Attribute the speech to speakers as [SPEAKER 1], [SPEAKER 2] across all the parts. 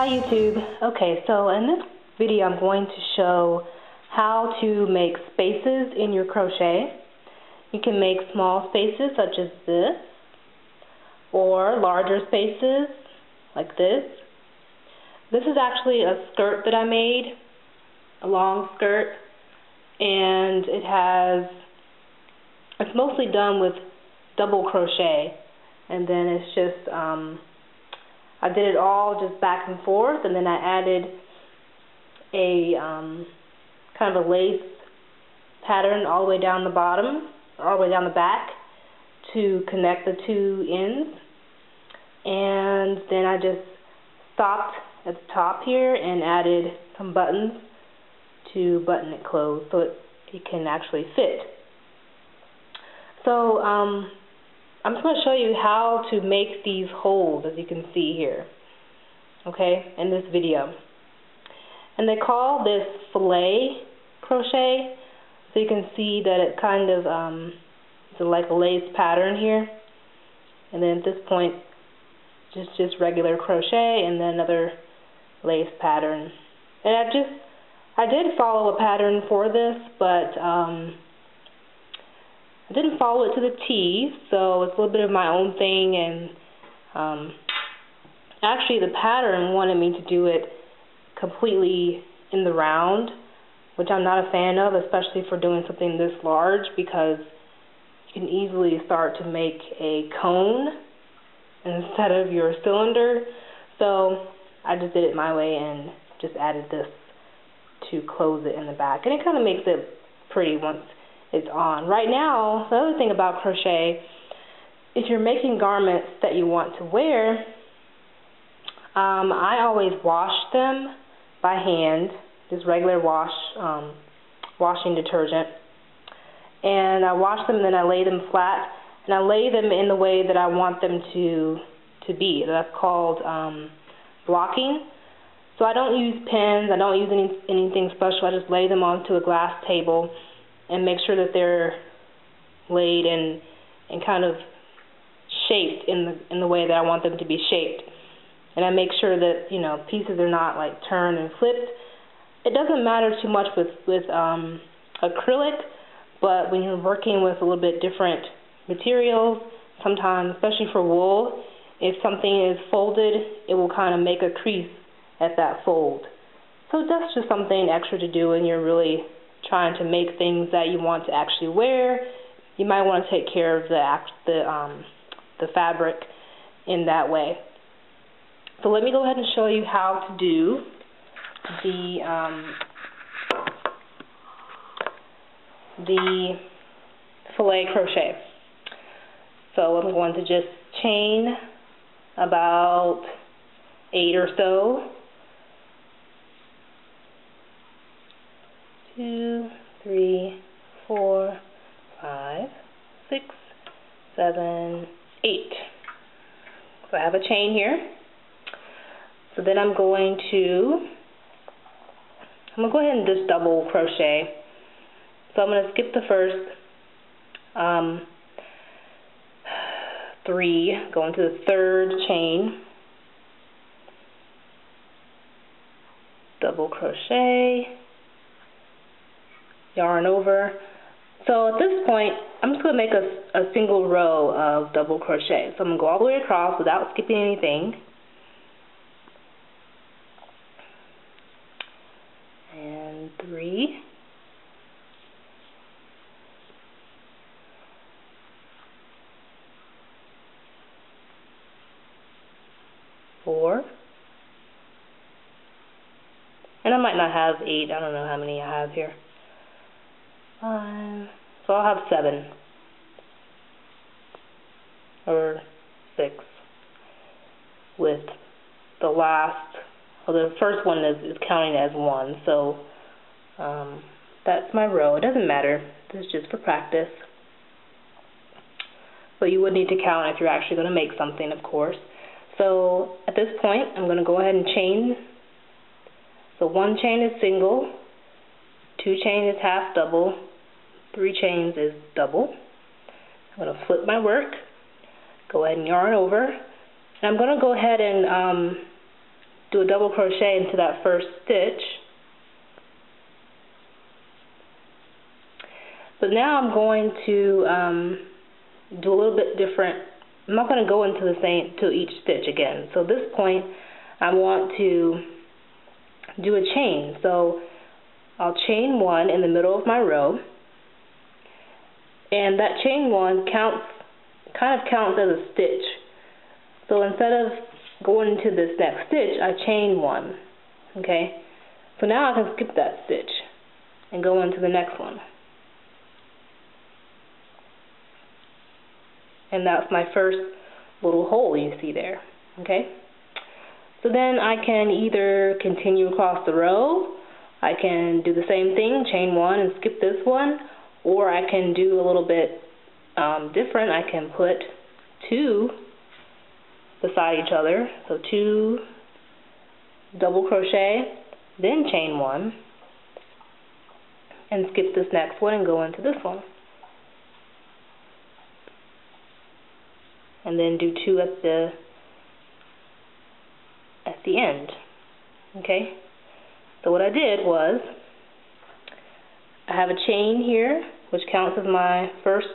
[SPEAKER 1] Hi YouTube. Okay, so in this video I'm going to show how to make spaces in your crochet. You can make small spaces such as this, or larger spaces like this. This is actually a skirt that I made, a long skirt, and it's mostly done with double crochet, and then it's just I did it all just back and forth, and then I added a kind of a lace pattern all the way down the bottom, all the way down the back to connect the two ends. And then I just stopped at the top here and added some buttons to button it closed so it can actually fit. So I'm just going to show you how to make these holes, as you can see here, okay, in this video. And they call this filet crochet, so you can see that it kind of it's like a lace pattern here, and then at this point just regular crochet and then another lace pattern. And I did follow a pattern for this, but I didn't follow it to the T, so it's a little bit of my own thing, and actually the pattern wanted me to do it completely in the round, which I'm not a fan of, especially for doing something this large, because you can easily start to make a cone instead of your cylinder. So I just did it my way and just added this to close it in the back, and it kind of makes it pretty once it's on. Right now, the other thing about crochet, if you're making garments that you want to wear, I always wash them by hand, just regular washing detergent, and I wash them and then I lay them flat, and I lay them in the way that I want them to be. That's called blocking. So I don't use pins, I don't use anything special. I just lay them onto a glass table and make sure that they're laid and kind of shaped in the way that I want them to be shaped. And I make sure that, you know, pieces are not like turned and flipped. It doesn't matter too much with acrylic, but when you're working with a little bit different materials, sometimes, especially for wool, if something is folded, it will kind of make a crease at that fold. So that's just something extra to do when you're really trying to make things that you want to actually wear. You might want to take care of the fabric in that way. So let me go ahead and show you how to do the filet crochet. So I'm going to just chain about 8 or so. 2, 3, 4, 5, 6, 7, 8. So I have a chain here. So then I'm going to go ahead and just double crochet. So I'm going to skip the first 3, go into the third chain, double crochet, yarn over. So at this point, I'm just going to make a single row of double crochet. So I'm going to go all the way across without skipping anything. And 3. 4. And I might not have 8. I don't know how many I have here. 5. So I'll have 7 or 6 with the last, well, the first one is counting as 1, so that's my row. It doesn't matter, this is just for practice, but you would need to count if you're actually going to make something, of course. So at this point I'm going to go ahead and chain. So 1 chain is single, 2 chain is half double, 3 chains is double. I'm going to flip my work, go ahead and yarn over, and I'm going to go ahead and do a double crochet into that first stitch. But now I'm going to do a little bit different. I'm not going to go into the same to each stitch again. So at this point I want to do a chain. So I'll chain one in the middle of my row, and that chain one kind of counts as a stitch. So instead of going into this next stitch, I chain one. Okay? So now I can skip that stitch and go into the next one. And that's my first little hole you see there. Okay? So then I can either continue across the row, I can do the same thing, chain one and skip this one, or I can do a little bit different. I can put two beside each other, so two double crochet, then chain one, and skip this next one and go into this one. And then do two at the end. Okay? So what I did was, I have a chain here, which counts as my first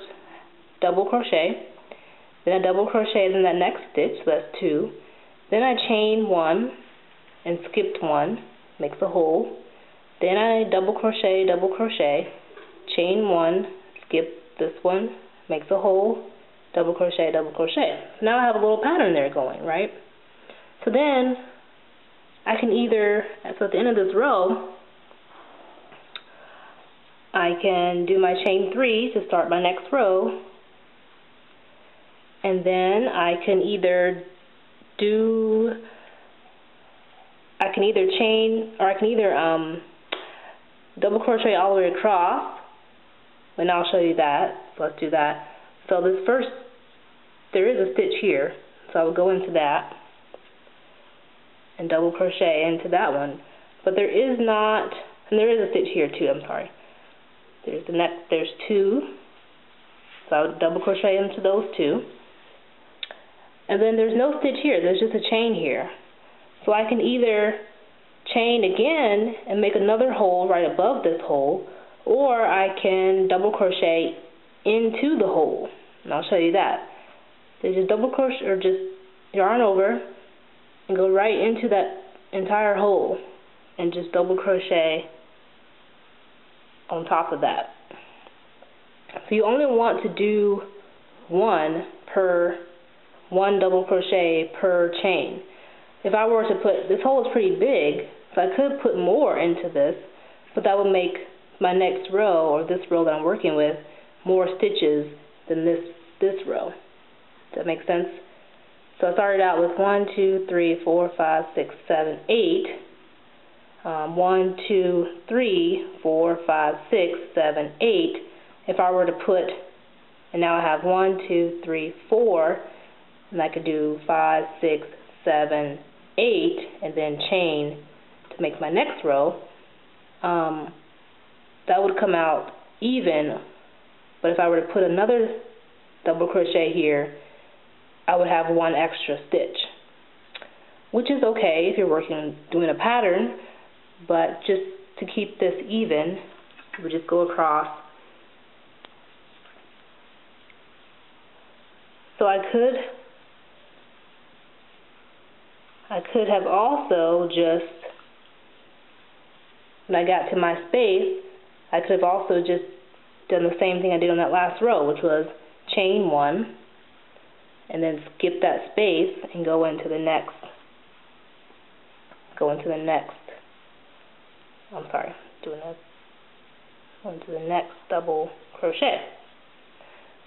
[SPEAKER 1] double crochet. Then I double crochet in that next stitch, so that's two. Then I chain one and skipped one, makes a hole. Then I double crochet, chain one, skip this one, makes a hole, double crochet, double crochet. Now I have a little pattern there going, right? So then I can either, so at the end of this row, I can do my chain three to start my next row, and then I can either chain, or I can either double crochet all the way across, and I'll show you that. So let's do that. So this first, there is a stitch here, so I will go into that and double crochet into that one. But there is not, and there is a stitch here too, I'm sorry. There's two, so I would double crochet into those two. And then there's no stitch here, there's just a chain here. So I can either chain again and make another hole right above this hole, or I can double crochet into the hole, and I'll show you that. So just double crochet, or just yarn over and go right into that entire hole and just double crochet on top of that. So you only want to do one double crochet per chain. If I were to put, this hole is pretty big, so I could put more into this, but that would make my next row, or this row that I'm working with, more stitches than this row. Does that make sense? So I started out with 1, 2, 3, 4, 5, 6, 7, 8. 1, 2, 3, 4, 5, 6, 7, 8. If I were to put, and now I have 1, 2, 3, 4, and I could do 5, 6, 7, 8, and then chain to make my next row. That would come out even, but if I were to put another double crochet here, I would have one extra stitch, which is okay if you're doing a pattern, but just to keep this even, we just go across. So I could have also just, when I got to my space, I could have also just done the same thing I did on that last row, which was chain one, and then skip that space and go into the next, I'm sorry, go into the next double crochet.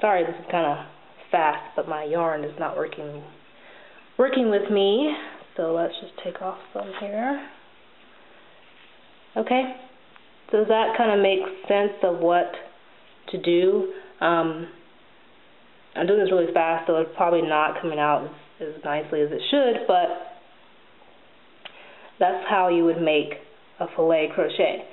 [SPEAKER 1] Sorry, this is kind of fast, but my yarn is not working with me, so let's just take off some here. Okay, so does that kind of make sense of what to do? I'm doing this really fast, so it's probably not coming out as nicely as it should, but that's how you would make a filet crochet.